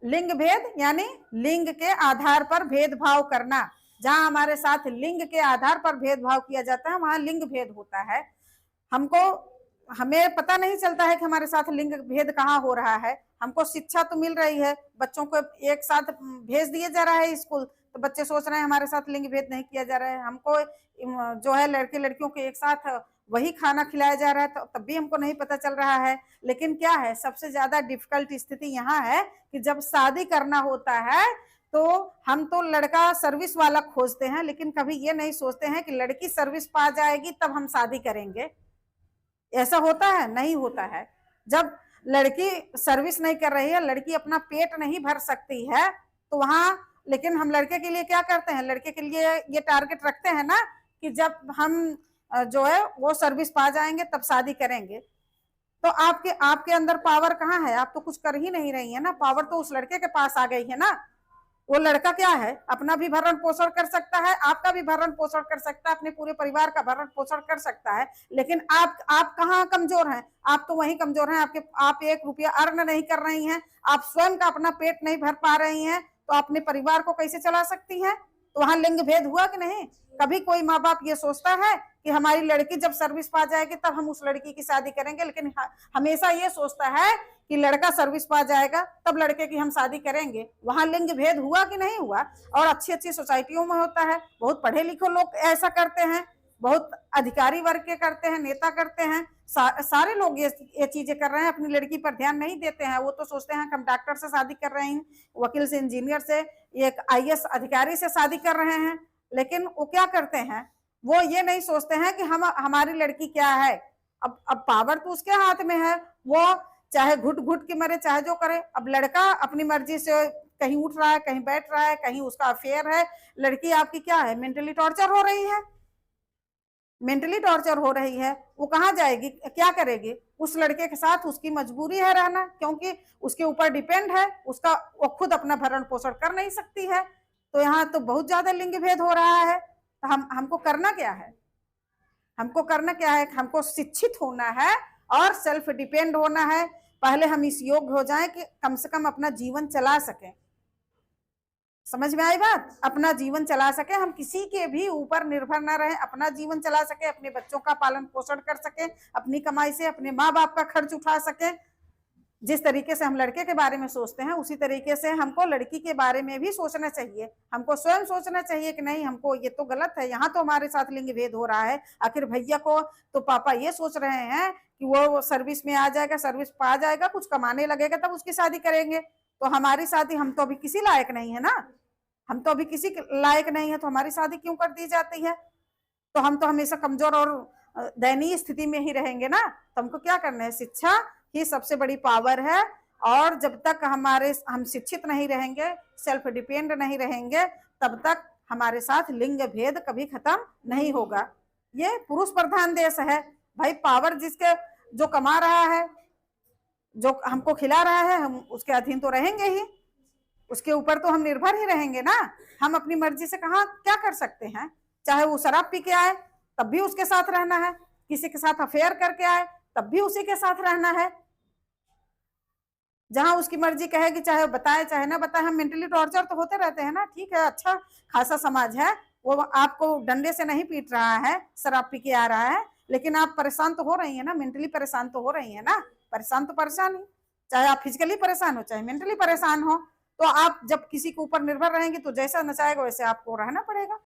लिंग भेद यानी लिंग के आधार पर भेदभाव करना। जहां हमारे साथ लिंग के आधार पर भेदभाव किया जाता है वहां लिंग भेद होता है। हमें पता नहीं चलता है कि हमारे साथ लिंग भेद कहाँ हो रहा है। हमको शिक्षा तो मिल रही है, बच्चों को एक साथ भेज दिया जा रहा है स्कूल, तो बच्चे सोच रहे हैं हमारे साथ लिंग भेद नहीं किया जा रहा है। हमको जो है लड़के लड़कियों के एक साथ वही खाना खिलाया जा रहा है, तो तब भी हमको नहीं पता चल रहा है। लेकिन क्या है, सबसे ज्यादा डिफिकल्ट स्थिति यहाँ है कि जब शादी करना होता है तो हम तो लड़का सर्विस वाला खोजते हैं, लेकिन कभी ये नहीं सोचते हैं कि लड़की सर्विस पा जाएगी तब हम शादी करेंगे। ऐसा होता है? नहीं होता है। जब लड़की सर्विस नहीं कर रही है, लड़की अपना पेट नहीं भर सकती है, तो वहां लेकिन हम लड़के के लिए क्या करते हैं, लड़के के लिए ये टारगेट रखते हैं ना कि जब हम जो है वो सर्विस पा जाएंगे तब शादी करेंगे। तो आपके अंदर पावर कहाँ है? आप तो कुछ कर ही नहीं रही है ना, पावर तो उस लड़के के पास आ गई है ना। वो लड़का क्या है, अपना भी भरण पोषण कर सकता है, आपका भी भरण पोषण कर सकता है, अपने पूरे परिवार का भरण पोषण कर सकता है। लेकिन आप कहाँ कमजोर हैं? आप तो वहीं कमजोर हैं, आप 1 रुपया अर्न नहीं कर रही हैं, आप स्वयं का अपना पेट नहीं भर पा रही हैं, तो अपने परिवार को कैसे चला सकती हैं? तो वहां लिंग भेद हुआ कि नहीं? कभी कोई माँ बाप ये सोचता है कि हमारी लड़की जब सर्विस पा जाएगी तब हम उस लड़की की शादी करेंगे, लेकिन हमेशा ये सोचता है कि लड़का सर्विस पा जाएगा तब लड़के की हम शादी करेंगे। वहां लिंग भेद हुआ कि नहीं हुआ? और अच्छी अच्छी सोसाइटियों में होता है, बहुत पढ़े लिखे लोग ऐसा करते हैं, बहुत अधिकारी वर्ग के करते हैं, नेता करते हैं, सारे लोग ये चीजें कर रहे हैं, अपनी लड़की पर ध्यान नहीं देते हैं। वो तो सोचते हैं कि हम डॉक्टर से शादी कर रहे हैं, वकील से, इंजीनियर से, एक IAS अधिकारी से शादी कर रहे हैं, लेकिन वो क्या करते हैं, वो ये नहीं सोचते हैं कि हमारी लड़की क्या है। अब पावर तो उसके हाथ में है, वो चाहे घुट घुट के मरे चाहे जो करे। अब लड़का अपनी मर्जी से कहीं उठ रहा है, कहीं बैठ रहा है, कहीं उसका अफेयर है। लड़की आपकी क्या है, मेंटली टॉर्चर हो रही है, मेंटली टॉर्चर हो रही है। वो कहाँ जाएगी, क्या करेगी? उस लड़के के साथ उसकी मजबूरी है रहना, क्योंकि उसके ऊपर डिपेंड है, उसका वो खुद अपना भरण पोषण कर नहीं सकती है। तो यहाँ तो बहुत ज्यादा लिंग भेद हो रहा है। तो हमको करना क्या है? हमको करना क्या है? हमको शिक्षित होना है और सेल्फ डिपेंड होना है। पहले हम इस योग्य हो जाएं कि कम से कम अपना जीवन चला सकें। समझ में आई बात? अपना जीवन चला सके, हम किसी के भी ऊपर निर्भर ना रहे, अपना जीवन चला सके, अपने बच्चों का पालन पोषण कर सके, अपनी कमाई से अपने माँ बाप का खर्च उठा सके। जिस तरीके से हम लड़के के बारे में सोचते हैं उसी तरीके से हमको लड़की के बारे में भी सोचना चाहिए। हमको स्वयं सोचना चाहिए कि नहीं, हमको ये तो गलत है, यहाँ तो हमारे साथ लिंग भेद हो रहा है। आखिर भैया को तो पापा ये सोच रहे हैं कि वो सर्विस में आ जाएगा, सर्विस पा जाएगा, कुछ कमाने लगेगा तब उसकी शादी करेंगे, तो हमारी शादी, हम तो अभी किसी लायक नहीं है ना, हम तो अभी किसी लायक नहीं है, तो हमारी शादी क्यों कर दी जाती है? तो हम तो हमेशा कमजोर और दयनीय स्थिति में ही रहेंगे ना। तो हमको क्या करना है, शिक्षा ही सबसे बड़ी पावर है। और जब तक हम शिक्षित नहीं रहेंगे, सेल्फ डिपेंड नहीं रहेंगे, तब तक हमारे साथ लिंग भेद कभी खत्म नहीं होगा। ये पुरुष प्रधान देश है भाई, पावर जिसके जो कमा रहा है, जो हमको खिला रहा है, हम उसके अधीन तो रहेंगे ही, उसके ऊपर तो हम निर्भर ही रहेंगे ना। हम अपनी मर्जी से कहाँ क्या कर सकते हैं? चाहे वो शराब पी के आए तब भी उसके साथ रहना है, किसी के साथ अफेयर करके आए तब भी उसी के साथ रहना है। जहां उसकी मर्जी कहेगी, चाहे बताए चाहे ना बताए, हम मेंटली टॉर्चर तो होते रहते हैं ना। ठीक है, अच्छा खासा समाज है, वो आपको डंडे से नहीं पीट रहा है, शराब पी के आ रहा है, लेकिन आप परेशान तो हो रही है ना, मेंटली परेशान तो हो रही है ना। परेशान तो परेशान ही, चाहे आप फिजिकली परेशान हो चाहे मेंटली परेशान हो। तो आप जब किसी के ऊपर निर्भर रहेंगे तो जैसा नचाएगा वैसे आपको रहना पड़ेगा।